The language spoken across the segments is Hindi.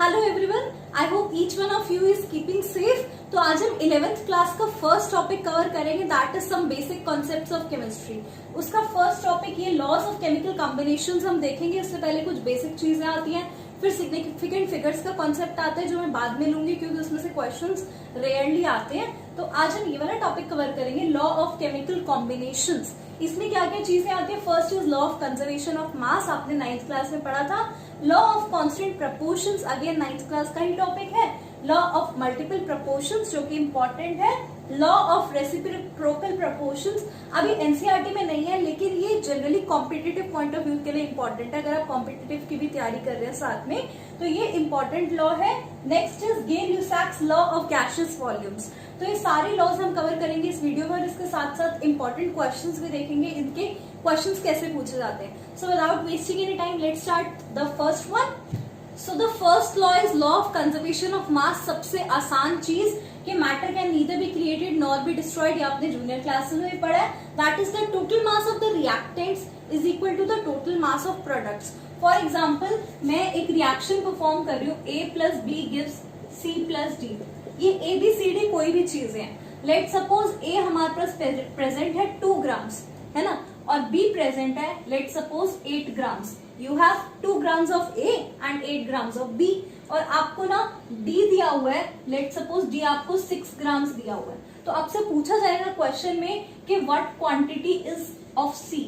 Hello everyone, I hope each one of you is keeping safe. तो आज हम 11th क्लास का फर्स्ट टॉपिक कवर करेंगे, that is some basic concepts of chemistry. उसका फर्स्ट टॉपिक ये लॉज ऑफ केमिकल कॉम्बिनेशंस हम देखेंगे। इससे पहले कुछ बेसिक चीजें आती हैं, फिर सिग्निफिकेंट फिगर्स का कॉन्सेप्ट आता है जो मैं बाद में लूंगी क्योंकि उसमें से क्वेश्चंस रेयरली आते हैं। तो आज हम ये वाला टॉपिक कवर करेंगे, लॉ ऑफ केमिकल कॉम्बिनेशंस। इसमें क्या क्या चीजें आती है? First is law of conservation of मास, आपने 9th क्लास में पढ़ा था। Law of constant proportions, again 9th class का ही टॉपिक है। लॉ ऑफ मल्टीपल प्रपोर्शंस जो कि इंपॉर्टेंट है। लॉ ऑफ रेसिप्रोकल प्रपोर्शंस अभी एनसीईआरटी में नहीं है, लेकिन ये generally competitive point of view के लिए इंपॉर्टेंट है। अगर आप कॉम्पिटिटिव की भी तैयारी कर रहे हैं साथ में तो ये इंपॉर्टेंट लॉ है। Next is Gay Lussac's law of gaseous volumes. तो ये सारे लॉज हम कवर करेंगे इस वीडियो में और इसके साथ साथ इंपॉर्टेंट क्वेश्चंस भी देखेंगे, इनके क्वेश्चंस कैसे पूछे जाते हैं। So without wasting any time let's start the first one. So the first law is law of conservation of mass. सबसे आसान चीज कि matter can neither be created nor be destroyed, ये आपने जूनियर क्लासेस में भी पढ़ा है। That is the total mass of the reactants is equal to the total mass of products. For example, मैं एक रिएक्शन परफॉर्म कर रही हूँ, A plus B gives C plus D. ये ABCD कोई भी चीजें हैं। लेट सपोज A हमारे पास प्रेजेंट है 2 ग्राम्स, है ना, और B प्रेजेंट है let suppose 8 grams. You have 2 grams of A and 8 grams of B, और आपको ना D दिया हुआ है, लेट सपोज D आपको 6 ग्राम्स दिया हुआ है। तो आपसे पूछा जाएगा क्वेश्चन में कि what quantity is of C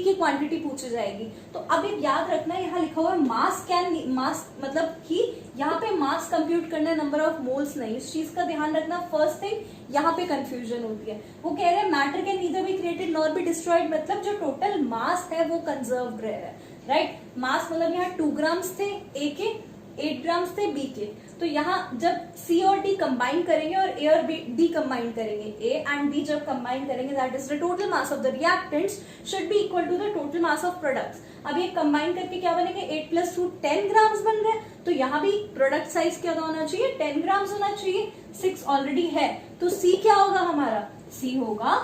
की क्वांटिटी पूछी जाएगी। तो अब एक याद रखना, यहाँ लिखा हुआ है मास मतलब कि यहाँ पे मास कंप्यूट करना है, नंबर ऑफ मोल्स नहीं। इस चीज का ध्यान रखना। फर्स्ट थिंग यहाँ पे कंफ्यूजन होती है। वो कह रहे हैं matter can neither be created nor be destroyed, मतलब जो टोटल मास है वो कंजर्व रह रहा है, राइट। मास मतलब यहाँ 2 ग्राम्स थे A के, 8 ग्राम्स थे B के। तो यहाँ जब C और D कंबाइन करेंगे और A और D कंबाइन करेंगे, A एंड B जब कंबाइन करेंगे, that is the total mass of the reactants should be equal to the total mass of products. अब ये कंबाइन करके क्या बनेंगे? 8 प्लस 2 10 ग्राम्स बन रहे हैं। तो यहाँ भी प्रोडक्ट साइज क्या होना चाहिए? 10 ग्राम्स होना चाहिए। 6 ऑलरेडी है, तो C क्या होगा हमारा? C होगा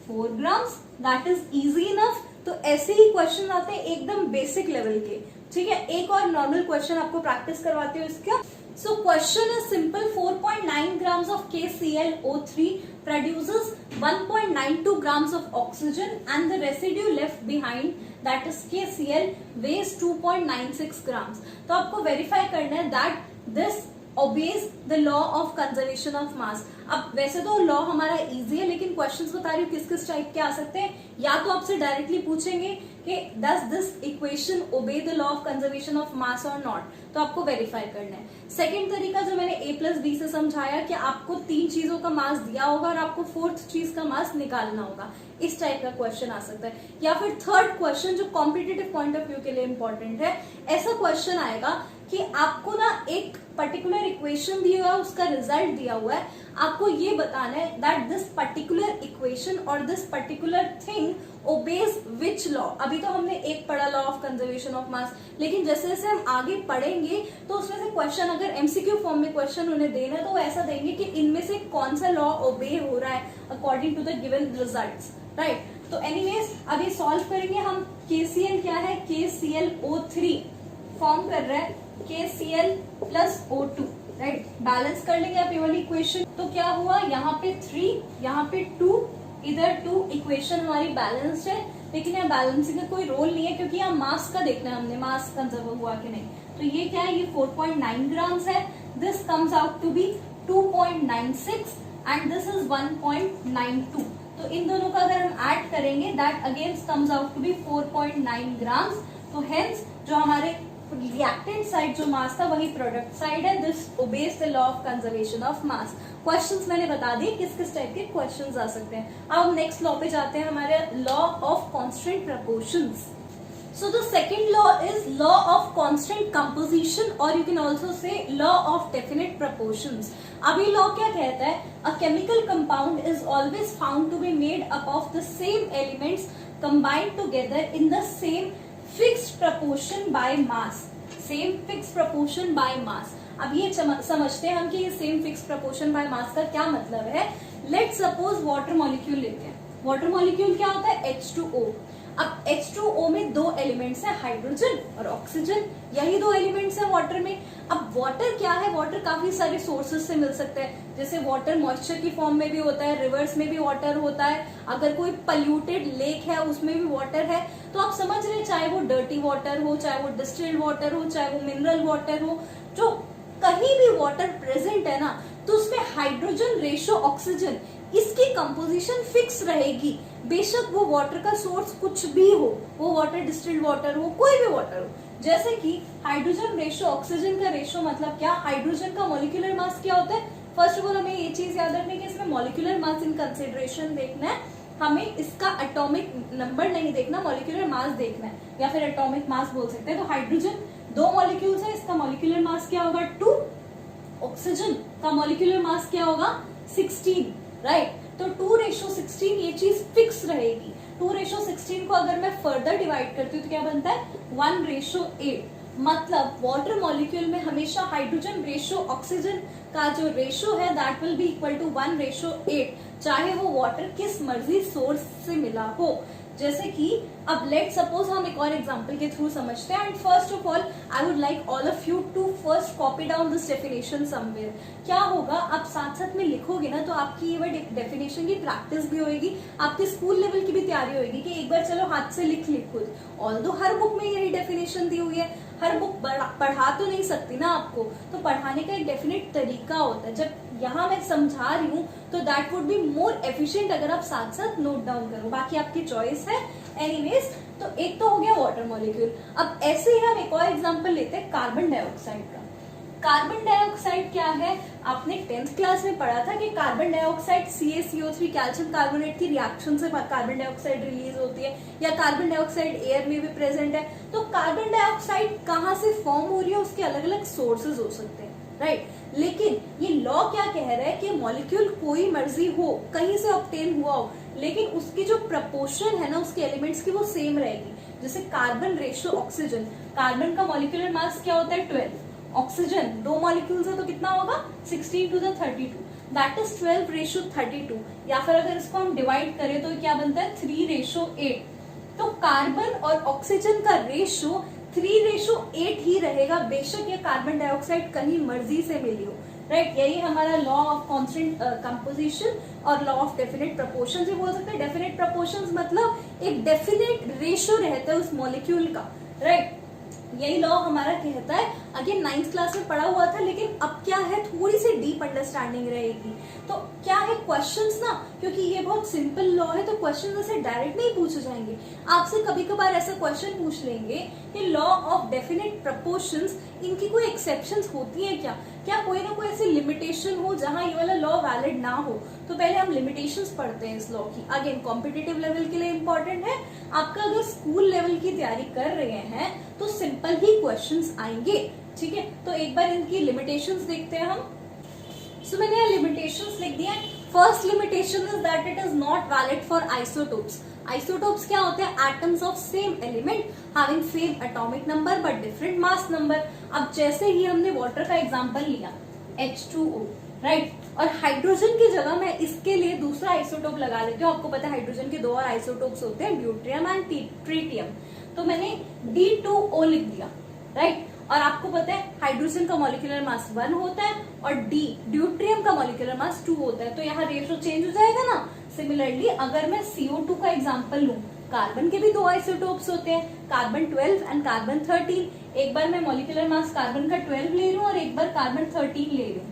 4 grams. That is easy enough. तो ऐसे ही क्वेश्चन आते हैं एकदम बेसिक लेवल के, ठीक है। एक और नॉर्मल क्वेश्चन आपको प्रैक्टिस करवाती हूँ इसका। So question is simple. 4.9 grams of KClO3 produces 1.92 grams of oxygen and the residue left behind, that is KCl, weighs 2.96 grams. तो आपको वेरीफाई करना है that this obeys the law of conservation of mass. अब वैसे तो लॉ हमारा इजी है, लेकिन क्वेश्चंस बता रही हूँ किस किस टाइप के आ सकते हैं। या तो आपसे डायरेक्टली पूछेंगे कि does this equation obey the law of conservation of मास और नॉट, तो आपको वेरीफाई करना है। सेकंड तरीका जो मैंने A प्लस B से समझाया कि आपको 3 चीजों का मास दिया होगा और आपको 4th चीज का मास निकालना होगा, इस टाइप का क्वेश्चन आ सकता है। या फिर थर्ड क्वेश्चन जो कॉम्पिटिटिव पॉइंट ऑफ व्यू के लिए इंपॉर्टेंट है, ऐसा क्वेश्चन आएगा कि आपको ना एक पर्टिकुलर इक्वेशन दिया हुआ है, उसका रिजल्ट दिया हुआ है, आपको ये बताना है दैट दिस पर्टिकुलर इक्वेशन और this particular thing obeys which law. अभी तो हमने एक पढ़ा लॉ ऑफ कंजर्वेशन ऑफ मास, लेकिन जैसे जैसे हम आगे पढ़ेंगे तो उसमें से क्वेश्चन अगर एमसीक्यू फॉर्म में क्वेश्चन उन्हें देना है तो वो ऐसा देंगे कि इनमें से कौन सा लॉ ओबे हो रहा है according to the given results, right. तो एनीवेज अभी सॉल्व करेंगे हम। KCl क्या है? KClO3 फॉर्म कर रहा है KCl plus O2, right. Balance कर लेंगे आप ये वाली इक्वेशन। तो क्या हुआ? यहाँ पे 3, यहाँ पे 2, इधर 2। इक्वेशन हमारी बैलेंस्ड है, लेकिन यहाँ बैलेंसिंग का कोई रोल नहीं है क्योंकि यहाँ मास का देखना है हमने, मास कंजर्व हुआ कि नहीं। तो ये क्या है? ये 4.9 ग्राम्स है। This comes out to be 2.96 and this is 1.92। तो इन दोनों का अगर हम ऐड करेंगे that again comes out to be 4.9 grams. तो हेंस जो हमारे रिएक्टेंट साइड जो मास था वही प्रोडक्ट साइड है। This obeys the law of conservation of mass. Questions मैंने बता दिए किस किस टाइप के क्वेश्चंस आ सकते हैं। अब हम नेक्स्ट लॉ पे जाते हैं, हमारे law of constant proportions. So the second law is law of constant composition or you can also say law of definite proportions. अब ये law क्या कहता है? A chemical compound is always found to be made up of the same elements combined together in the same fixed proportion by mass. Same fixed proportion by mass. अब ये समझते हैं हम कि ये same fixed proportion by mass का क्या मतलब है। Let's suppose water molecule लेते हैं। वाटर मॉलिक्यूल क्या होता है? H2O। अब H2O में 2 एलिमेंट्स हैं, हाइड्रोजन और ऑक्सीजन, यही 2 एलिमेंट्स हैं वाटर में। अब वाटर क्या है, वाटर काफी सारे सोर्सेज से मिल सकता है, जैसे वाटर मॉइस्चर की फॉर्म में भी होता है, रिवर्स में भी वाटर होता है, अगर कोई पल्यूटेड लेक है उसमें भी वाटर है। तो आप समझ रहे हैं, चाहे वो डर्टी वाटर हो, चाहे वो डिस्टिल्ड वाटर हो, चाहे वो मिनरल वाटर हो, जो कहीं भी वाटर प्रेजेंट है ना, तो उसमें हाइड्रोजन रेशो ऑक्सीजन इसकी कंपोजिशन फिक्स रहेगी, बेशक वो वाटर का सोर्स कुछ भी हो, वो वाटर डिस्टिल्ड वाटर हो, कोई भी वाटर हो। जैसे कि हाइड्रोजन रेशो ऑक्सीजन का रेशो मतलब क्या, हाइड्रोजन का मॉलिक्यूलर मास क्या होता है। फर्स्ट ऑफ ऑल हमें ये चीज याद रखनी है कि इसमें मॉलिक्यूलर मास इन कंसिडरेशन देखना है, हमें इसका एटॉमिक नंबर नहीं देखना, मॉलिक्यूलर मास देखना है, या फिर एटॉमिक मास बोल सकते हैं। तो हाइड्रोजन 2 मॉलिक्यूल्स है, इसका मॉलिक्यूलर मास क्या होगा 2, ऑक्सीजन का मॉलिक्यूलर मास क्या होगा 16, राइट। तो 2:16 ये चीज फिक्स रहेगी। 2:16 को अगर मैं फर्दर डिवाइड करती हूँ तो क्या बनता है 1:8, मतलब वाटर मॉलिक्यूल में हमेशा हाइड्रोजन रेशो ऑक्सीजन का जो रेशो है that will be equal to 1:8, चाहे वो वाटर किस मर्जी सोर्स से मिला हो। जैसे कि अब लेट सपोज हम एक और एग्जांपल के थ्रू समझते हैं, and first of all I would like all of you to first copy down this definition somewhere. क्या होगा, आप साथ साथ में लिखोगे ना तो आपकी ये डेफिनेशन की प्रैक्टिस भी होगी, आपके स्कूल लेवल की भी तैयारी होगी कि एक बार चलो हाथ से लिख खुद। ऑल्दो हर बुक में यही डेफिनेशन दी हुई है, हर बुक पढ़ा तो नहीं सकती ना आपको, तो पढ़ाने का एक डेफिनेट तरीका होता है। जब यहाँ मैं समझा रही हूँ तो that would be more efficient अगर आप साथ साथ नोट डाउन करो, बाकी आपकी चॉइस है। एनीवेज, तो एक तो हो गया वाटर मॉलिक्यूल। अब ऐसे ही हम एक और एग्जांपल लेते हैं कार्बन डाइऑक्साइड का। कार्बन डाइऑक्साइड क्या है, आपने 10th क्लास में पढ़ा था कि carbon dioxide CaCO3 calcium carbonate की रिएक्शन से कार्बन डाइऑक्साइड रिलीज होती है, या कार्बन डाइऑक्साइड एयर में भी प्रेजेंट है। तो कार्बन डाइऑक्साइड कहाँ से फॉर्म हो रही है, उसके अलग अलग सोर्सेज हो सकते हैं, राइट। लेकिन ये लॉ क्या कह रहा है कि मॉलिक्यूल कोई मर्जी हो, कहीं से ऑब्टेन हुआ हो, लेकिन उसकी जो प्रपोर्शन है ना उसके एलिमेंट्स की वो सेम रहेगी। जैसे कार्बन रेशो ऑक्सीजन, कार्बन का मॉलिक्यूलर मास क्या होता है 12, ऑक्सीजन 2 मॉलिक्यूल्स है तो कितना होगा 16 to the 32, दैट इज 12:32। या फिर अगर इसको हम डिवाइड करें तो क्या बनता है 3:8। तो कार्बन और ऑक्सीजन का रेशो 3:8 ही रहेगा, बेशक ये कार्बन डाइऑक्साइड कहीं मर्जी से मिली हो, राइट। यही हमारा लॉ ऑफ कांस्टेंट कंपोजिशन और लॉ ऑफ डेफिनेट प्रोपोर्शन से बोल सकते हैं। डेफिनेट प्रोपोर्शंस मतलब एक डेफिनेट रेशियो रहता है उस मॉलिक्यूल का, राइट। यही लॉ हमारा कहता है, अगेन 9th क्लास में पढ़ा हुआ था, लेकिन अब क्या है थोड़ी सी डीप अंडरस्टैंडिंग रहेगी। तो क्या है क्वेश्चंस ना, क्योंकि ये बहुत सिंपल लॉ है तो क्वेश्चन ऐसे डायरेक्ट नहीं पूछे जाएंगे, आपसे कभी कभार ऐसा क्वेश्चन पूछ लेंगे कि लॉ ऑफ डेफिनेट प्रोपोर्शंस, इनकी कोई एक्सेप्शंस होती है क्या, क्या कोई ना कोई ऐसी लिमिटेशन हो जहां ये वाला लॉ वैलिड ना हो। तो पहले हम लिमिटेशंस पढ़ते हैं इस लॉ की। अगेन कॉम्पिटिटिव लेवल के लिए इंपॉर्टेंट है, आपका अगर स्कूल लेवल की तैयारी कर रहे हैं तो सिंपल ही क्वेश्चंस आएंगे, ठीक है। तो एक बार इनकी लिमिटेशंस देखते हैं हम। सो मैंने यहाँ लिमिटेशंस लिख दिया। First limitation is that it is not valid for isotopes. Isotopes क्या होते हैं, atoms of same element having same atomic number but different mass number. अब जैसे ही हमने वाटर का एग्जांपल लिया H2O, राइट, और हाइड्रोजन की जगह मैं इसके लिए दूसरा आइसोटोप लगा लेती हूँ। आपको पता है हाइड्रोजन के 2 और आइसोटोप्स होते हैं, ड्यूट्रियम एंड ट्रीटियम। तो मैंने D2O लिख दिया, राइट। और आपको पता है हाइड्रोजन का मॉलिक्यूलर मास 1 होता है और ड्यूट्रियम का मॉलिक्यूलर मास 2 होता है, तो यहाँ रेशियो चेंज हो जाएगा ना। सिमिलरली अगर मैं CO2 का एग्जांपल लूं, कार्बन के भी 2 आइसोटोप्स होते हैं, कार्बन 12 एंड कार्बन 13। एक बार मैं मॉलिक्यूलर मास कार्बन का 12 ले लूं और एक बार कार्बन 13 ले लूं,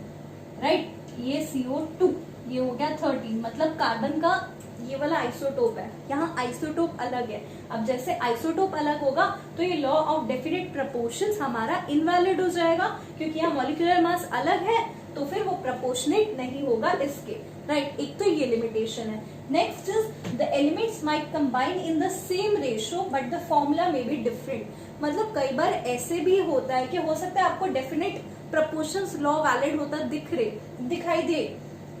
राइट। ये CO2, ये हो गया 13, मतलब कार्बन का ये वाला आइसोटोप है, यहाँ आइसोटोप अलग है। अब जैसे आइसोटोप अलग होगा तो ये लॉ ऑफ डेफिनेट प्रोपोर्शंस हमारा इनवैलिड हो जाएगा, क्योंकि यहाँ मॉलिक्यूलर मास अलग है तो फिर वो प्रोपोर्शनेट नहीं होगा इसके, राइट। एक तो ये लिमिटेशन है। Next is the elements might combine in the same ratio but the formula may be different. मतलब कई बार ऐसे भी होता है कि हो सकता है आपको डेफिनेट प्रोपोर्शंस लॉ वैलिड होता दिखाई दे,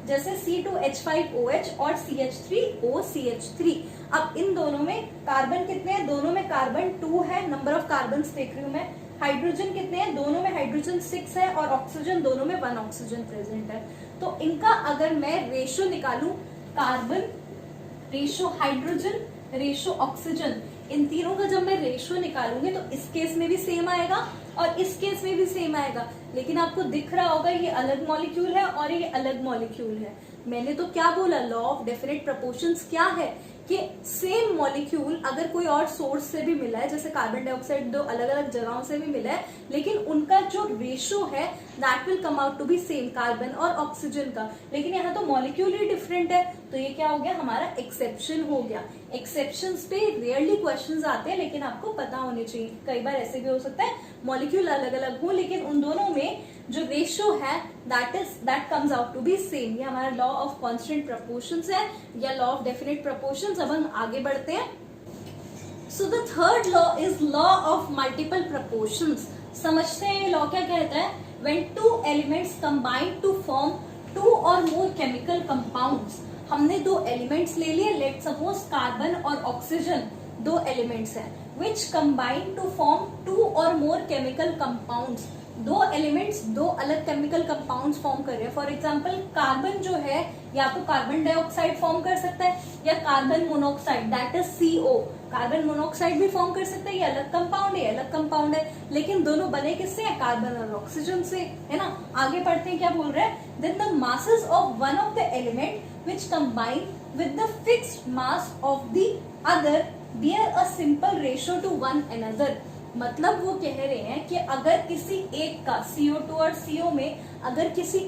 जैसे C2H5OH और CH3OCH3। अब इन दोनों में कार्बन कितने हैं, दोनों में कार्बन 2 है, नंबर ऑफ कार्बन देख रही हूँ मैं। हाइड्रोजन कितने हैं, दोनों में हाइड्रोजन 6 है, और ऑक्सीजन दोनों में 1 ऑक्सीजन प्रेजेंट है। तो इनका अगर मैं रेशो निकालूं, carbon ratio hydrogen ratio oxygen, इन तीनों का जब मैं रेशो निकालूंगी तो इस केस में भी सेम आएगा, और इस केस में भी सेम आएगा, लेकिन आपको दिख रहा होगा ये अलग मॉलिक्यूल है और ये अलग मॉलिक्यूल है। मैंने तो क्या बोला, लॉ ऑफ डेफिनेट प्रोपोर्शंस क्या है कि सेम मॉलिक्यूल अगर कोई और सोर्स से भी मिला है, जैसे कार्बन डाइऑक्साइड दो अलग अलग जगहों से भी मिला है, लेकिन उनका जो रेशो है that will come out to be same, carbon और ऑक्सीजन का, लेकिन यहाँ तो मॉलिक्यूल ही डिफरेंट है, तो ये क्या हो गया, हमारा एक्सेप्शन हो गया। एक्सेप्शंस पे रेयरली क्वेश्चंस आते हैं, लेकिन आपको पता होने चाहिए। कई बार ऐसे भी हो सकता है मॉलिक्यूल अलग अलग हो, लेकिन उन दोनों में जो रेशो है that comes out to be same. ये हमारा लॉ ऑफ कांस्टेंट प्रोपोर्शंस है या लॉ ऑफ डेफिनेट प्रोपोर्शंस। अब हम आगे बढ़ते हैं। So the third law is law of multiple proportions. समझते हैं ये लॉ क्या कहता है। When two elements combine to form two और मोर केमिकल कंपाउंड्स, हमने दो एलिमेंट्स ले लिए, लेट सपोज कार्बन और ऑक्सीजन दो एलिमेंट्स हैं, which combine to form two और मोर केमिकल कंपाउंड्स, दो एलिमेंट्स दो अलग केमिकल कंपाउंड्स फॉर्म कर रहे हैं। फॉर एग्जांपल कार्बन जो है या तो कार्बन डाइऑक्साइड फॉर्म कर सकता है या carbon monoxide that is CO, carbon monoxide भी फॉर्म कर सकता है, ये अलग कंपाउंड है, अलग कंपाउंड है, लेकिन दोनों बने किससे हैं, कार्बन और ऑक्सीजन से, है ना। आगे पढ़ते हैं क्या बोल रहे हैं। Then the masses of one of the element which combine with the fixed mass of the other bear a simple ratio to one another. मतलब वो कह रहे हैं कि अगर किसी एक का CO2 और CO में अगर किसी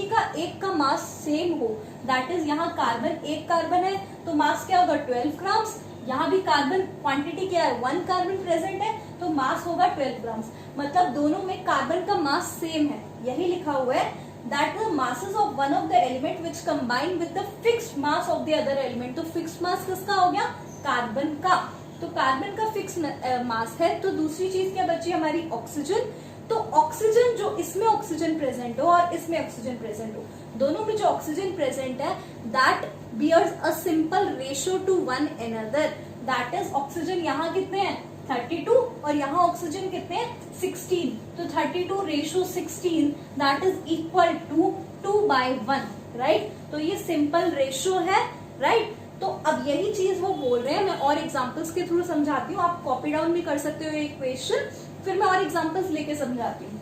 का एक का मास सेम हो, दैट इज यहाँ कार्बन, एक कार्बन है तो मास क्या होगा 12 ग्राम्स, यहाँ भी कार्बन क्वांटिटी क्या है 1 कार्बन प्रेजेंट है तो मास होगा 12 ग्राम्स। मतलब दोनों में कार्बन का मास सेम है, यही लिखा हुआ है that the masses of one of the element which combine with the fixed mass of the other element। तो fixed mass किसका हो गया, कार्बन का, तो कार्बन का फिक्स मास है। तो दूसरी चीज क्या बची हमारी, ऑक्सीजन। तो ऑक्सीजन जो इसमें ऑक्सीजन प्रेजेंट हो और इसमें ऑक्सीजन प्रेजेंट हो, दोनों में जो ऑक्सीजन प्रेजेंट है that bears a simple ratio to one another. That is oxygen यहाँ कितने हैं 32 और यहाँ ऑक्सीजन कितने हैं 16, तो 32 ratio 16 that is equal to 2/1, right. तो ये सिंपल रेशियो है, राइट। तो अब यही चीज वो बोल रहे हैं, मैं और एग्जांपल्स के थ्रू समझाती हूँ, आप कॉपी डाउन भी कर सकते हो ये इक्वेशन, फिर मैं और एग्जांपल्स लेके समझाती हूँ,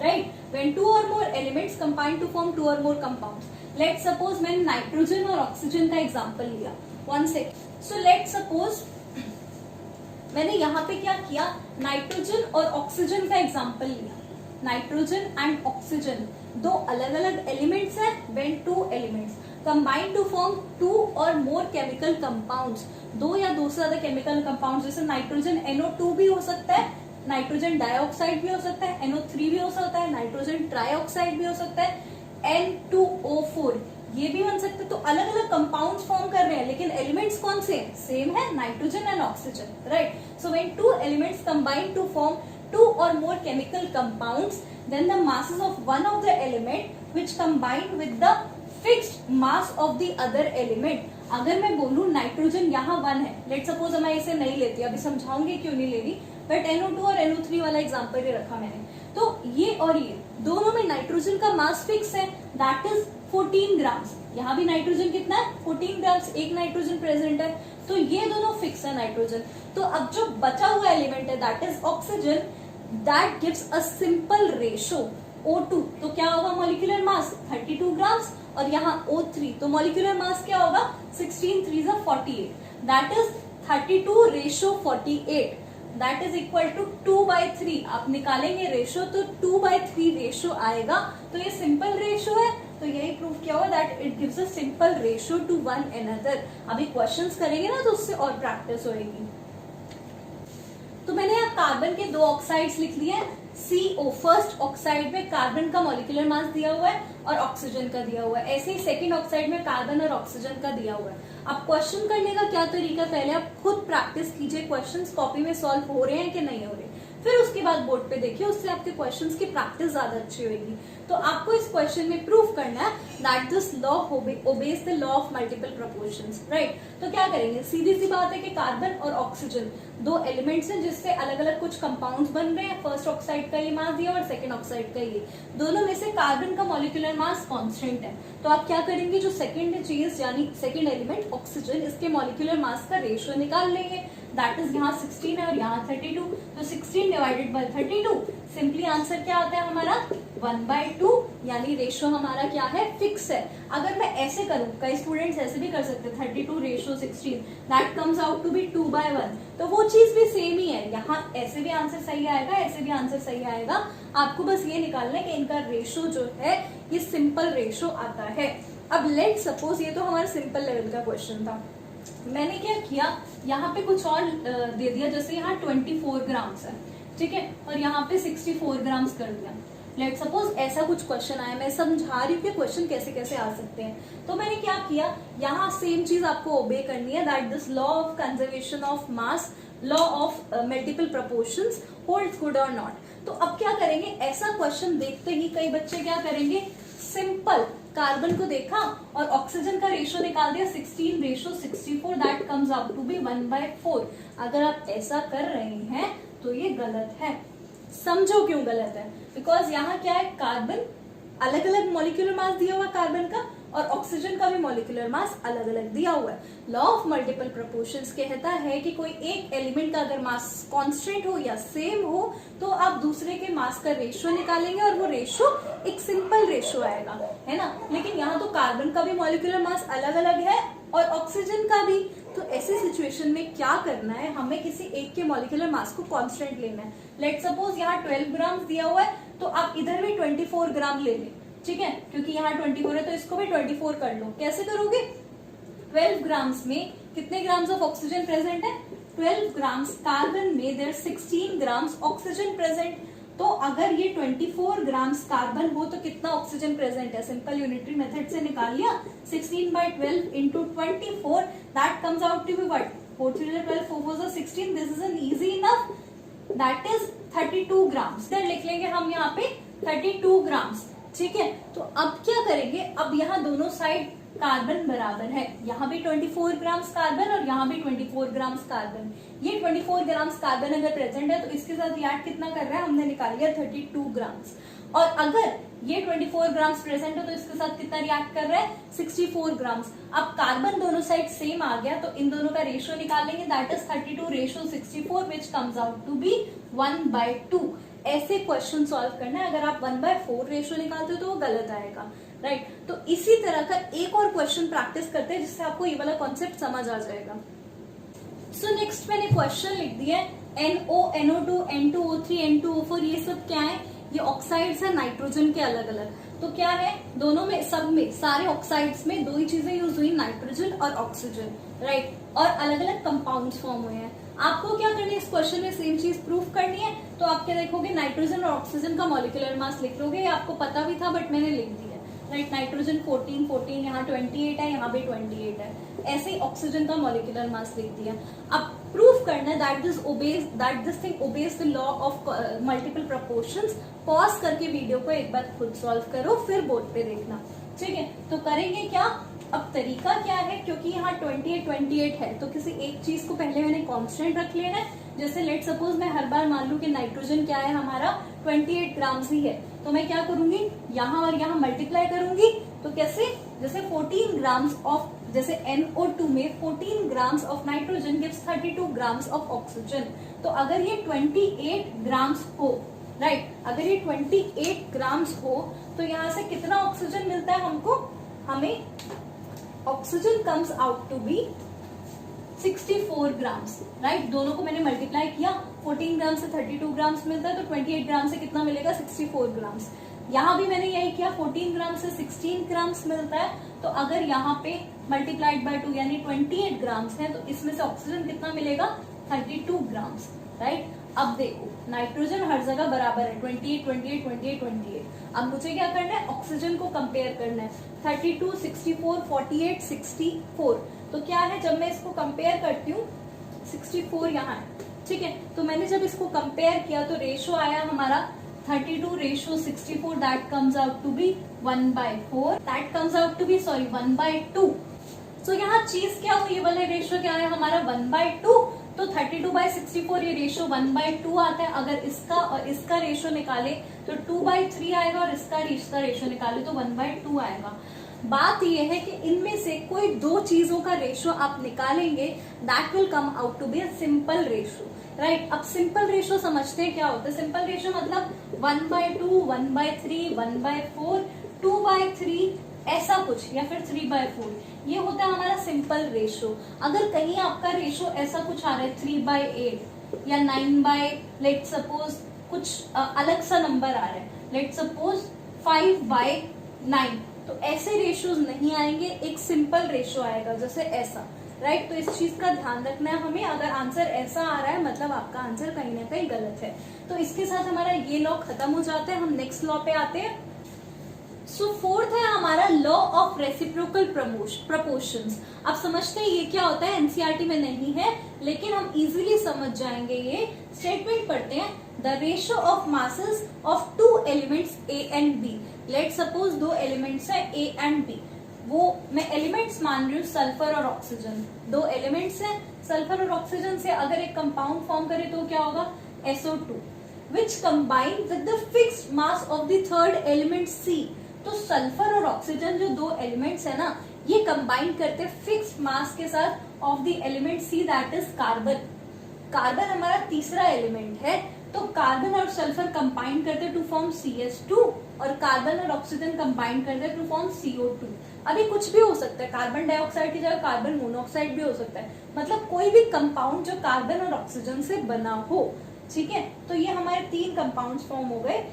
राइट। व्हेन टू और more elements combine to form two और मोर कंपाउंड्स, लेट सपोज मैंने नाइट्रोजन और ऑक्सीजन का एग्जांपल लिया, 1 सेकेंड। सो लेट सपोज मैंने यहाँ पे क्या किया, नाइट्रोजन और ऑक्सीजन का एग्जांपल लिया। नाइट्रोजन एंड ऑक्सीजन दो अलग अलग एलिमेंट्स हैं, when two elements combine to form two और मोर केमिकल कंपाउंड्स, दो या दो से ज्यादा केमिकल कंपाउंड्स, जैसे नाइट्रोजन NO2 भी हो सकता है, नाइट्रोजन डाइऑक्साइड भी हो सकता है, NO3 भी हो सकता है, नाइट्रोजन ट्राइऑक्साइड भी हो सकता है, N2O4 ये भी बन सकते हैं। तो अलग अलग कंपाउंड्स फॉर्म कर रहे हैं, लेकिन एलिमेंट्स कौन से सेम है, nitrogen and oxygen, right. So when two elements combine to form two or more chemical compounds, then the masses of one of the element which combine with the fixed mass of the other element। अगर मैं बोलूं नाइट्रोजन यहाँ 1 है, लेट सपोज मैं इसे नहीं लेती, अभी समझाऊंगी क्यों नहीं लेनी, बट NO2 और NO3 वाला एग्जांपल ही रखा मैंने। तो ये और ये दोनों में नाइट्रोजन का मास फिक्स है, दैट इज 14 ग्राम्स। यहाँ भी नाइट्रोजन कितना है 14 ग्राम्स, एक नाइट्रोजन प्रेजेंट है, तो ये दोनों फिक्स है नाइट्रोजन। तो अब जो बचा हुआ एलिमेंट है that is oxygen, that gives a simple ratio O2, तो क्या होगा मॉलिक्यूलर मास 32 ग्राम्स, और यहाँ O3 तो मॉलिक्यूलर मास क्या होगा 16 3 48, that is 32 ratio 48, that is equal to 2/3। आप निकालेंगे रेशो तो 2/3 रेशो आएगा, तो ये सिंपल रेशो है, तो यही प्रूव किया हुआ that it gives a simple ratio two one another. अभी क्वेश्चंस करेंगे ना तो उससे और प्रैक्टिस होएगी। तो मैंने यहाँ कार्बन के 2 ऑक्साइड्स लिख लिए हैं, CO फर्स्ट ऑक्साइड में कार्बन का मॉलिक्यूलर मास दिया हुआ है और ऑक्सीजन का दिया हुआ है, ऐसे ही सेकंड ऑक्साइड में कार्बन और ऑक्सीजन का दिया हुआ है। अब क्वेश्चन करने का क्या तरीका, पहले आप खुद प्रैक्टिस कीजिए, क्वेश्चंस कॉपी में सॉल्व हो रहे हैं कि नहीं हो रहे, फिर उसके बाद बोर्ड पे देखिए, उससे आपके क्वेश्चंस की प्रैक्टिस ज्यादा अच्छी होगी। तो आपको इस क्वेश्चन में प्रूव करना है that this law obeys the law of multiple proportions, right. तो क्या करेंगे, सीधी सी बात है कि कार्बन और ऑक्सीजन 2 एलिमेंट्स हैं जिससे अलग अलग कुछ कंपाउंड्स बन रहे हैं, फर्स्ट ऑक्साइड का ये मास दिया और सेकंड ऑक्साइड का ये, दोनों में से कार्बन का मॉलिक्यूलर मास कांस्टेंट है। तो आप क्या करेंगे, जो सेकंड चीज यानी सेकंड एलिमेंट ऑक्सीजन, इसके मॉलिक्यूलर मास का रेशियो निकाल लेंगे, दैट इज यहाँ 16 है और यहाँ 32, तो 16 डिवाइडेड बाय 32, सिंपली आंसर क्या आता है हमारा 1/2, यानी रेशो हमारा क्या है, फिक्स है। अगर मैं ऐसे करूं, कई स्टूडेंट्स ऐसे भी कर सकते हैं 32:16, that comes out to be 2/1, तो वो चीज भी सेम ही है। यहाँ ऐसे भी आंसर सही आएगा, ऐसे भी आंसर सही आएगा। आपको बस ये निकालना है कि इनका रेशो जो है ये सिंपल रेशो आता है। अब लेट सपोज ये तो हमारा सिंपल लेवल का क्वेश्चन था, मैंने क्या किया, यहाँ पे कुछ और दे दिया, जैसे यहाँ 24 ग्राम्स है, ठीक है, और यहाँ पे 64 ग्राम्स कर दिया। लेट सपोज ऐसा कुछ क्वेश्चन आया, मैं समझा रही हूँ कि क्वेश्चन कैसे कैसे आ सकते हैं। तो मैंने क्या किया, यहाँ सेम चीज आपको ओबे करनी है, that this law of conservation of mass, law of multiple proportions holds good और नॉट। तो अब क्या करेंगे, ऐसा क्वेश्चन देखते ही कई बच्चे क्या करेंगे, सिंपल कार्बन को देखा और ऑक्सीजन का रेशो निकाल दिया 16:64, that comes out to be 1/4। अगर आप ऐसा कर रहे हैं तो ये गलत है। समझो क्यों गलत है, बिकॉज यहाँ क्या है, कार्बन अलग अलग मॉलिक्यूलर मास दिया हुआ कार्बन का और ऑक्सीजन का भी मॉलिक्यूलर मास अलग अलग दिया हुआ है। लॉ ऑफ मल्टीपल प्रोपोर्शंस कहता है कि कोई एक एलिमेंट का अगर मास कांस्टेंट हो या सेम हो तो आप दूसरे के मास का रेशियो निकालेंगे और वो रेशियो एक सिंपल रेशियो आएगा, है ना। लेकिन यहाँ तो कार्बन का भी मॉलिक्यूलर मास अलग अलग है और ऑक्सीजन का भी, तो ऐसी सिचुएशन में क्या करना है, हमें किसी एक के मॉलिक्यूलर मास को कांस्टेंट लेना है। लेट सपोज यहाँ 12 ग्राम दिया हुआ है, तो आप इधर भी 24 ग्राम ले लें, ठीक है, क्योंकि यहाँ 24 है तो इसको भी 24 कर लो। कैसे करोगे, 12 ग्राम्स में कितने ग्राम्स ऑफ ऑक्सीजन प्रेजेंट है, 12 ग्राम्स कार्बन में देयर 16 ग्राम्स ऑक्सीजन प्रेजेंट। तो अगर ये 24 ग्राम्स कार्बन हो तो कितना ऑक्सीजन प्रेजेंट है, सिंपल यूनिटरी मेथड से निकाल लिया, 16/12 into 24, that comes out to be what, 4 3 12, 4 4 16, this is an easy enough, that is 32 grams. फिर लिख लेंगे हम यहाँ पे 32 ग्राम्स, ठीक है। तो अब क्या करेंगे, अब यहाँ दोनों साइड कार्बन बराबर है, यहाँ भी 24 ग्राम्स कार्बन और यहाँ भी 24 ग्राम्स कार्बन। ये 24 ग्राम्स कार्बन अगर प्रेजेंट है तो इसके साथ रिएक्ट कितना कर रहा है, हमने निकाल लिया 32 ग्राम्स। और अगर ये 24 ग्राम्स प्रेजेंट है तो इसके साथ कितना रिएक्ट कर रहा है, 64 ग्राम्स। अब कार्बन दोनों साइड सेम आ गया तो इन दोनों का रेशियो निकालेंगे, that is 32:64, which comes out to be 1/2। ऐसे क्वेश्चन सॉल्व करना है। अगर आप 1/4 रेशियो निकालते हो तो वो गलत आएगा, राइट। तो इसी तरह का एक और क्वेश्चन प्रैक्टिस करते हैं जिससे आपको ये वाला कॉन्सेप्ट समझ आ जाएगा। सो नेक्स्ट मैंने क्वेश्चन लिख दिया है, NO, NO2, N2O3, N2O4, ये सब क्या है, ये ऑक्साइड्स है नाइट्रोजन के अलग अलग। तो क्या है, दोनों में, सब में, सारे ऑक्साइड्स में दो ही चीजें यूज हुई, नाइट्रोजन और ऑक्सीजन, राइट, और अलग अलग कंपाउंड्स फॉर्म हुए हैं। आपको क्या करनी है, इस क्वेश्चन में सेम चीज प्रूफ करनी है। तो आप क्या देखोगे, नाइट्रोजन और ऑक्सीजन का मॉलिक्यूलर मास लिख लोगे, आपको पता भी था बट मैंने लिख दिया, राइट। नाइट्रोजन 14, यहाँ 28 है, यहाँ भी 28 है, ऐसे ही ऑक्सीजन का मॉलिक्यूलर मास लिख दिया। अब प्रूफ करना है that this thing obeys the law of multiple proportions. Pause करके वीडियो को एक बार खुद सॉल्व करो, फिर बोर्ड पे देखना, ठीक है। तो करेंगे क्या, अब तरीका क्या है, क्योंकि यहाँ 28 है तो किसी एक चीज को पहले मैंने कांस्टेंट रख लेना है। जैसे लेट सपोज मैं हर बार मान लूं कि नाइट्रोजन क्या है हमारा 28 ग्राम्स ही है, तो मैं क्या करूंगी, यहाँ और यहाँ मल्टीप्लाई करूंगी। तो कैसे, जैसे 14 ग्राम्स ऑफ, जैसे NO2 में 14 grams of nitrogen gives 32 grams of oxygen. तो अगर ये 28 ग्राम्स हो, राइट, अगर ये 28 ग्राम्स हो तो यहाँ से कितना ऑक्सीजन मिलता है हमको, हमें oxygen comes out to be 64 grams, right. दोनों को मैंने मल्टीप्लाई किया, 14 ग्राम से 32 ग्राम्स मिलता है, तो 28 ग्राम से कितना मिलेगा, 64 ग्राम्स। यहाँ भी मैंने यही किया, 14 ग्राम से 16 ग्राम्स मिलता है, तो अगर यहाँ पे मल्टीप्लाइड बाय 2 यानी 28 ग्राम्स है, तो इसमें से ऑक्सीजन कितना मिलेगा, 32 ग्राम्स, राइट। अब देखो नाइट्रोजन हर जगह बराबर है, 28, 28, 28, 28। अब मुझे क्या करना है, ऑक्सीजन को कंपेयर करना है, 32, 64, 48, 64। तो क्या है, जब मैं इसको कंपेयर करती हूँ, 64 यहाँ है, ठीक है। तो मैंने जब इसको कंपेयर किया तो रेशो आया हमारा 32:64, that comes out to be 1/4, that comes out to be 1/2। So यहाँ चीज क्या हुई, ये वाला रेशो क्या है हमारा 1/2, तो 32/64 ये रेशो 1/2 आता है। अगर इसका और इसका रेशो निकाले तो 2/3 आएगा और इसका रेशो निकाले तो 1/2 आएगा। बात यह है कि इनमें से कोई दो चीजों का रेशो आप निकालेंगे, that will come out to be a simple ratio, right. अब सिंपल रेशो समझते हैं क्या होता है। सिंपल रेशो मतलब 1/2, 1/3, 1/4, 2/3, ऐसा कुछ, या फिर 3/4, ये होता है हमारा सिंपल रेशो। अगर कहीं आपका रेशो ऐसा कुछ आ रहा है 3/8 या 9 लेट सपोज कुछ अलग सा नंबर आ रहा है, लेट सपोज 5/9, तो ऐसे रेशोज नहीं आएंगे, एक सिंपल रेशो आएगा जैसे ऐसा, राइट। तो इस चीज का ध्यान रखना है हमें। अगर आंसर ऐसा आ रहा है मतलब आपका आंसर कहीं ना कहीं गलत है। तो इसके साथ हमारा ये लॉ खत्म हो जाता है, हम नेक्स्ट लॉ पे आते हैं। सो फोर्थ है हमारा लॉ ऑफ रेसिप्रोकल प्रपोर्शंस। आप समझते हैं ये क्या होता है, एनसीईआरटी में नहीं है लेकिन हम इजीली समझ जाएंगे। ये स्टेटमेंट पढ़ते हैं, the ratio of masses of two elements A and B. Let suppose दो एलिमेंट्स है ए एंड बी, वो मैं एलिमेंट्स मान रही हूँ सल्फर और ऑक्सीजन, दो एलिमेंट्स हैं सल्फर और ऑक्सीजन से अगर एक कंपाउंड फॉर्म करे तो क्या होगा, SO2, which combine with the fixed mass of the third element C। तो सल्फर और ऑक्सीजन जो दो एलिमेंट्स है ना, ये कंबाइन करते फिक्स्ड मास के साथ of the element C, that is carbon. Carbon हमारा तीसरा एलिमेंट है, तो कार्बन और सल्फर कंबाइन करते टू फॉर्म CH2 और कार्बन और ऑक्सीजन कंबाइन करते टू फॉर्म CO2। अभी कुछ भी हो सकता है, कार्बन डाइऑक्साइड की जगह कार्बन मोनोऑक्साइड भी हो सकता है, मतलब कोई भी कंपाउंड जो कार्बन और ऑक्सीजन से बना हो, ठीक है। तो ये हमारे तीन कंपाउंड्स फॉर्म हो गए।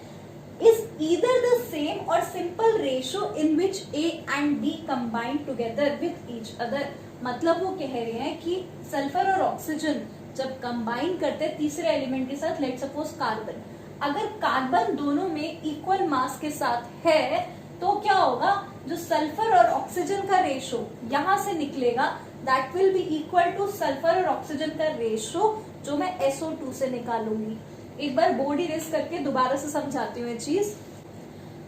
is either the same or simple ratio in which A and B combine together with each other। मतलब वो कह रहे हैं कि सल्फर और ऑक्सीजन जब कंबाइन करते हैं तीसरे एलिमेंट के साथ, लेट सपोज कार्बन, अगर कार्बन दोनों में इक्वल मास के साथ है तो क्या होगा, जो सल्फर और ऑक्सीजन का रेशो यहां से निकलेगा that will be equal two sulphur और ऑक्सीजन का रेशो जो मैं SO2 से निकालूंगी। एक बार बोर्ड इरेज करके दोबारा से समझाती हूँ ये चीज।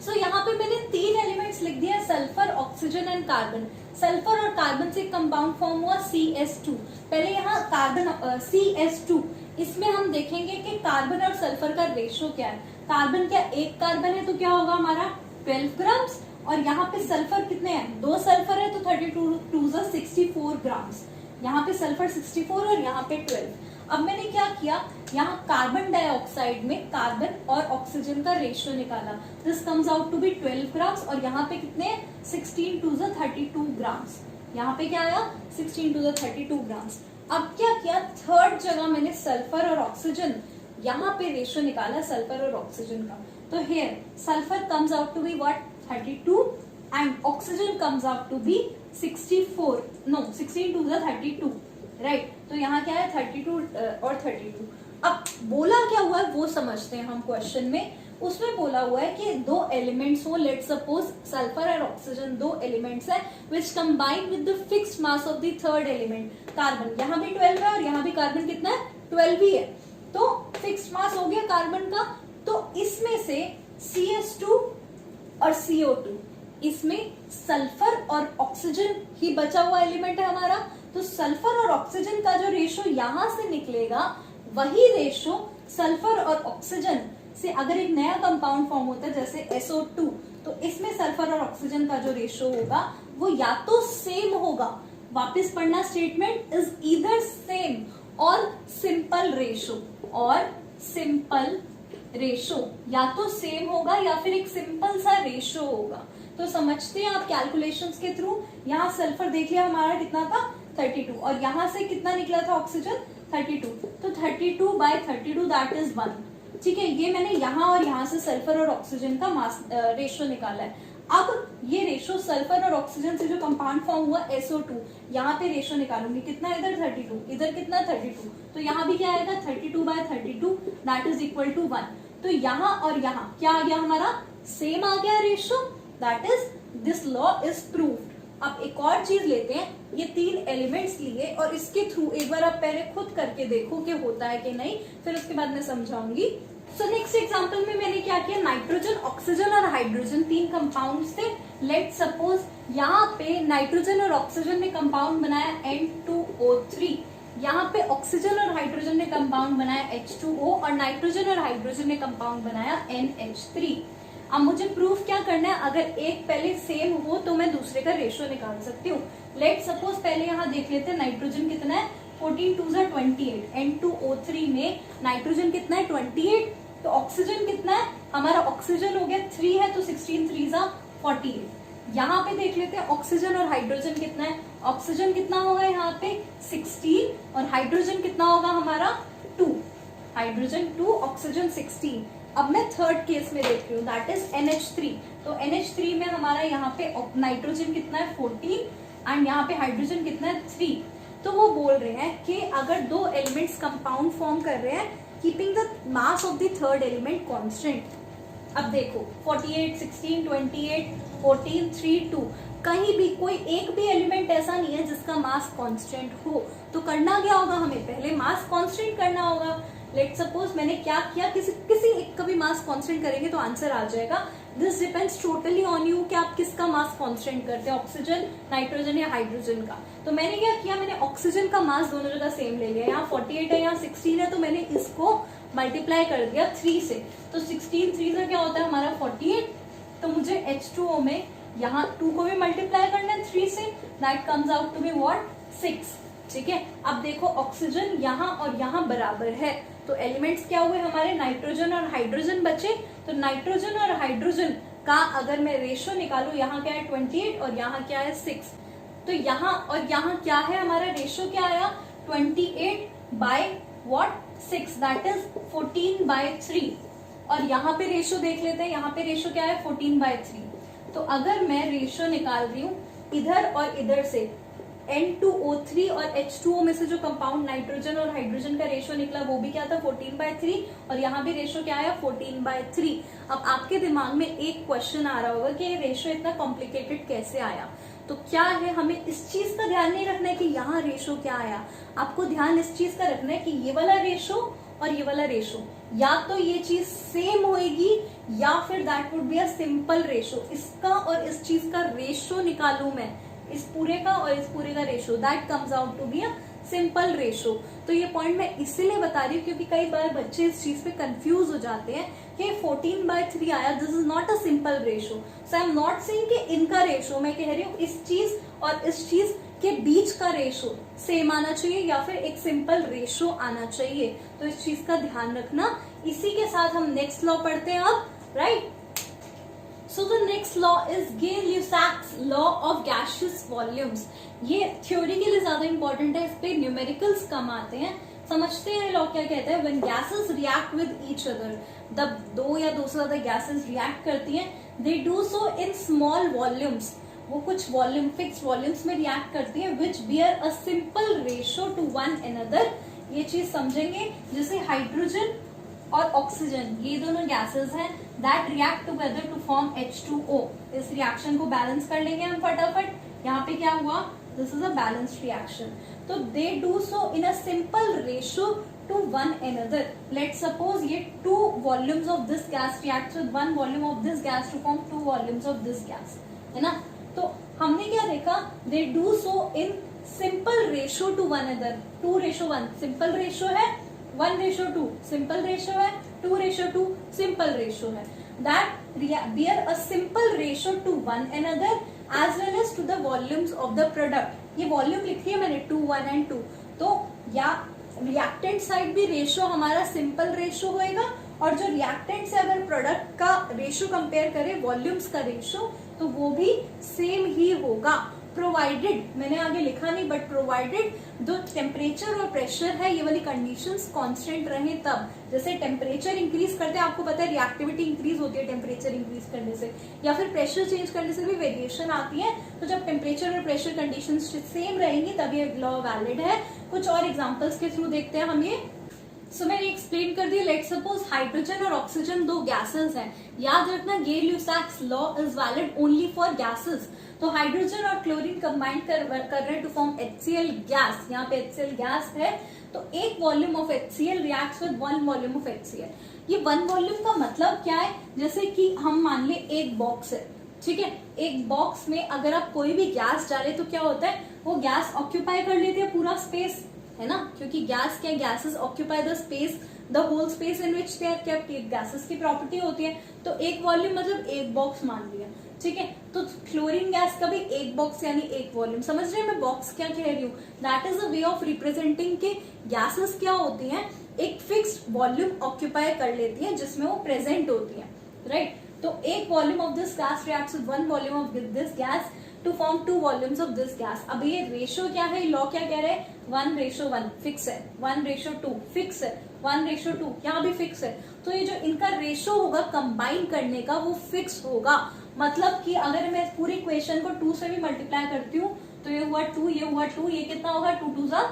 सो यहाँ पे मैंने तीन एलिमेंट्स लिख दिया, sulphur, oxygen and carbon. Sulphur और कार्बन से कंपाउंड फॉर्म हुआ CS2। पहले यहाँ कार्बन CS2, इसमें हम देखेंगे कि कार्बन और सल्फर का रेशो क्या है। कार्बन क्या एक कार्बन है तो क्या होगा हमारा 12 ग्राम्स, और यहाँ पे सल्फर कितने हैं, दो सल्फर है तो 32 64 ग्राम्स। यहाँ पे सल्फर 64 और यहाँ पे 12। अब मैंने क्या किया, यहाँ कार्बन डाइऑक्साइड में कार्बन और ऑक्सीजन का रेशियो निकाला, this comes out to be 12 grams, और यहाँ पे कितने 16 टू 32 ग्राम्स। यहाँ पे क्या आया 16 टू 32 ग्राम्स। अब क्या किया, थर्ड जगह मैंने सल्फर और ऑक्सीजन, यहाँ पे रेशियो निकाला सल्फर और ऑक्सीजन का। तो here sulphur comes out to be what 32 and oxygen comes out to be 64, no 16 to 32, right. तो यहाँ क्या है 32 और 32। अब बोला क्या हुआ है वो समझते हैं हम क्वेश्चन में। उसमें बोला हुआ है कि दो एलिमेंट्स हो, लेट सपोज सल्फर और ऑक्सीजन दो एलिमेंट्स है which combine with the fixed mass of the third element carbon. यहाँ भी 12 है और यहाँ भी कार्बन कितना है 12 ही है, तो फिक्स्ड मास हो गया कार्बन का। तो इसमें से CH2 और CO2, इसमें सल्फर और ऑक्सीजन ही बचा हुआ एलिमेंट है हमारा। तो सल्फर और ऑक्सीजन का जो रेशो यहां से निकलेगा वही रेशो सल्फर और ऑक्सीजन से अगर एक नया कंपाउंड फॉर्म होता है जैसे SO2, तो इसमें सल्फर और ऑक्सीजन का जो रेशो होगा वो या तो सेम होगा, वापस पढ़ना स्टेटमेंट, इज ईदर सेम और सिंपल रेशो, और सिंपल रेशो या तो सेम होगा या फिर एक सिंपल सा रेशो होगा। तो समझते हैं आप कैलकुलेशंस के थ्रू। यहाँ सल्फर देख लिया हमारा कितना था 32, और यहाँ से कितना निकला था ऑक्सीजन 32, तो 32/32 दैट इज 1, ठीक है। ये मैंने यहाँ और यहाँ से सल्फर और ऑक्सीजन का मास रेशो निकाला है। अब ये रेशो सल्फर और ऑक्सीजन से जो कंपाउंड फॉर्म हुआ SO2, यहाँ पे रेशो निकालूंगी, कितना इधर 32, इधर कितना 32, तो यहाँ भी क्या आएगा 32/32 दैट इज इक्वल टू 1। तो यहाँ और यहाँ क्या आ गया हमारा सेम आ गया ratio, that is this law is proved. अब एक और चीज लेते हैं, ये तीन एलिमेंट्स लिए और इसके थ्रू एक बार आप पहले खुद करके देखो कि होता है कि नहीं, फिर उसके बाद मैं समझाऊंगी। सो नेक्स्ट एग्जांपल में मैंने क्या किया, नाइट्रोजन, ऑक्सीजन और हाइड्रोजन तीन कंपाउंड्स थे। लेट सपोज यहाँ पे नाइट्रोजन और ऑक्सीजन ने कंपाउंड बनाया N2O3, यहाँ पे ऑक्सीजन और हाइड्रोजन ने कंपाउंड बनाया H2O, और नाइट्रोजन और हाइड्रोजन ने कंपाउंड बनाया NH3। अब मुझे प्रूफ क्या करना है, अगर एक पहले सेम हो तो मैं दूसरे का रेशियो निकाल सकती हूँ। लेट सपोज पहले यहाँ देख लेते हैं नाइट्रोजन कितना है, 14 2 28, N2O3 में नाइट्रोजन कितना है 28, तो ऑक्सीजन कितना है हमारा, ऑक्सीजन हो गया 3 है तो 16 3 48। यहाँ पे देख लेते हैं ऑक्सीजन और हाइड्रोजन कितना है, ऑक्सीजन कितना होगा यहाँ पे 16 और हाइड्रोजन कितना होगा हमारा 2, हाइड्रोजन 2 ऑक्सीजन 16। अब मैं थर्ड केस में देख रही हूँ, दैट इज NH3। तो NH3 में हमारा यहाँ पे नाइट्रोजन कितना है 14 एंड यहाँ पे हाइड्रोजन कितना है 3। तो वो बोल रहे हैं कि अगर दो एलिमेंट्स कंपाउंड फॉर्म कर रहे हैं keeping the mass of the third element constant. अब देखो 48 16 28 14 3 2, कहीं भी कोई एक भी एलिमेंट ऐसा नहीं है जिसका मास कांस्टेंट हो। तो करना क्या होगा, हमें पहले मास कांस्टेंट करना होगा। लेट सपोज मैंने क्या किया, किसी एक का भी मास कांस्टेंट करेंगे तो आंसर आ जाएगा। This depends totally on you कि आप किसका मास कांस्टेंट करते हैं, ऑक्सीजन, नाइट्रोजन या हाइड्रोजन का। तो मैंने क्या किया, मैंने ऑक्सीजन का मास दोनों जगह सेम ले लिया। यहाँ 48 है, यहाँ 16 है, तो मैंने इसको मल्टीप्लाई कर दिया 3 से। तो 16 3 से क्या होता है हमारा 48। तो मुझे H2O में यहाँ 2 को भी मल्टीप्लाई करना है 3 से, that comes out to be what 6। ठीक है, अब देखो ऑक्सीजन यहाँ और यहाँ बराबर है, तो एलिमेंट्स क्या हुए हमारे, नाइट्रोजन और हाइड्रोजन बचे। तो नाइट्रोजन और हाइड्रोजन का अगर मैं रेशियो निकालू, यहाँ क्या है 28 और यहाँ क्या है 6। तो यहाँ और यहाँ क्या है हमारा रेशियो, क्या आया 28 बाय व्हाट 6, दैट इज 14/3। और यहाँ पे रेशियो देख लेते हैं, यहाँ पे रेशियो क्या है 14/3। तो अगर मैं रेशियो निकाल रही हूँ इधर और इधर से, N2O3 और H2O में से जो कंपाउंड नाइट्रोजन और हाइड्रोजन का रेशियो निकला वो भी क्या था 14/3, और यहाँ भी रेशियो क्या आया 14/3। अब आपके दिमाग में एक क्वेश्चन आ रहा होगा कि ये रेशियो इतना कॉम्प्लिकेटेड कैसे आया। तो क्या है, हमें इस चीज का ध्यान नहीं रखना है कि यहाँ रेशियो क्या आया, आपको ध्यान इस चीज का रखना है कि ये वाला रेशियो और ये वाला रेशियो, या तो ये चीज सेम होएगी या फिर that would be a simple ratio. इसका और इस चीज का रेशियो निकालू मैं, इस पूरे का और इस पूरे का ratio, that comes out to be a simple ratio. तो ये पॉइंट मैं इसीलिए बता रही हूँ क्योंकि कई बार बच्चे इस चीज पे कंफ्यूज हो जाते हैं कि 14/3 आया, this is not a simple ratio. So I am not saying कि इनका रेशियो, मैं कह रही हूँ इस चीज और इस चीज के बीच का रेशियो सेम आना चाहिए या फिर एक सिंपल रेशियो आना चाहिए। तो इस चीज का ध्यान रखना। इसी के साथ हम नेक्स्ट लॉ पढ़ते हैं अब, right. So the next law is Gay-Lussac's law of gaseous volumes। ये थ्योरी के लिए ज्यादा इंपॉर्टेंट है, इस पे न्यूमेरिकल्स कम आते हैं। समझते हैं लॉ क्या कहता है, when gases react with each other, जब दो या दो से ज्यादा गैसेस रिएक्ट करती हैं, they do so in small volumes, वो कुछ वॉल्यूम फिक्स वॉल्यूम्स में रिएक्ट करती हैं, which bear a simple ratio to one another। ये चीज समझेंगे, जैसे हाइड्रोजन और ऑक्सीजन ये दोनों गैसेस हैं, that react together to form H2O। इस रिएक्शन को बैलेंस कर लेंगे हम फटाफट। यहाँ पे क्या हुआ, this is a balanced reaction. तो they do so in a simple ratio to one another. Let suppose ये 2 volumes of this gas react with 1 volume of this gas to form 2 volumes of this gas, है ना। तो हमने क्या देखा, they do so in simple ratio to one another. 2:1 simple ratio है, 1:2 सिंपल रेशियो है, 2:2 सिंपल रेशियो है। That bear a simple ratio to one another as well as to the volumes of the product। ये वॉल्यूम लिखी है मैंने 2 1 एंड 2। तो या रिएक्टेंट साइड भी रेशियो हमारा सिंपल रेशियो होएगा, और जो रिएक्टेंट से अगर प्रोडक्ट का रेशियो कंपेयर करें वॉल्यूम्स का रेशियो, तो वो भी सेम ही होगा, प्रोवाइडेड, मैंने आगे लिखा नहीं बट प्रोवाइडेड जो टेम्परेचर और प्रेशर है ये वाली कंडीशंस कांस्टेंट रहे तब। जैसे टेम्परेचर इंक्रीज करते हैं, आपको पता है रिएक्टिविटी इंक्रीज होती है टेम्परेचर इंक्रीज करने से, या फिर प्रेशर चेंज करने से भी वेरिएशन आती है। तो जब टेम्परेचर और प्रेशर कंडीशंस सेम रहेंगी तब ये लॉ वैलिड है। कुछ और एग्जाम्पल्स के थ्रू देखते हैं हम ये। सो मैंने एक्सप्लेन कर दिया। लेट सपोज हाइड्रोजन और ऑक्सीजन 2 गैसेस हैं। याद रखना Gay-Lussac's law is valid only for gases. तो हाइड्रोजन और क्लोरीन कंबाइन कर रहे हैं टू फॉर्म HCl गैस। यहाँ पे HCl गैस है, तो 1 volume of HCl reacts with 1 volume of HCl। ये 1 वॉल्यूम का मतलब क्या है, जैसे कि हम मान ले एक बॉक्स है, ठीक है। एक बॉक्स में अगर आप कोई भी गैस डाले तो क्या होता है, वो गैस ऑक्यूपाई कर लेती है पूरा स्पेस, है ना, क्योंकि गैस क्या, gases occupy the space the whole space in which they are kept, ये गैसेस की प्रॉपर्टी होती है। तो एक वॉल्यूम मतलब एक बॉक्स मान लिया, ठीक है। तो क्लोरीन गैस का भी एक बॉक्स यानी एक वॉल्यूम। समझ रहे हैं मैं बॉक्स क्या कह रही हूँ? That is a way of representing के गैसेस क्या होती हैं, एक फिक्स्ड वॉल्यूम ऑक्यूपाई कर लेती है जिसमें वो प्रेजेंट होती है, राइट। तो एक volume of this gas reacts with one volume of this gas to form two volumes of this gas. अब ये रेशो क्या है, लॉ क्या कह रहे हैं, 1:1 फिक्स है, 1:2 फिक्स है, 1:2 यहाँ भी फिक्स है। तो ये जो इनका रेशो होगा कंबाइन करने का वो फिक्स होगा। मतलब कि अगर मैं पूरी इक्वेशन को 2 से भी मल्टीप्लाई करती हूँ तो ये हुआ 2, ये हुआ 2, ये कितना होगा 2 2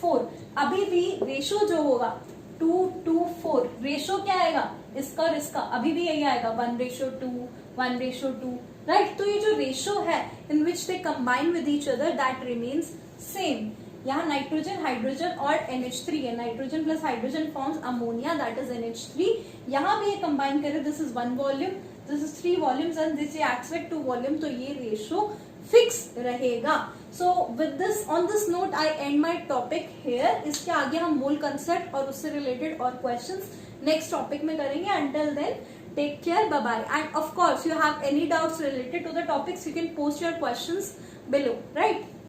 4। अभी भी रेशो जो होगा 2 2 4, रेशो क्या आएगा इसका और इसका, अभी भी यही आएगा 1:2 1:2, राइट। तो ये जो रेशो है in which they combine with each other that remains same. यहाँ नाइट्रोजन हाइड्रोजन और NH3 है, nitrogen plus hydrogen forms ammonia that is NH3। यहाँ भी ये कंबाइन करे, this is 1 volume, this is 3 volumes and this reacts with 2 volume, तो ये रेशो फिक्स रहेगा। So with this on this note I end my topic here. इसके आगे हम मोल कंसेप्ट और उससे रिलेटेड और क्वेश्चंस नेक्स्ट टॉपिक में करेंगे। Until then take care, bye bye, and of course you have any doubts related to the topics you can post your questions below, right?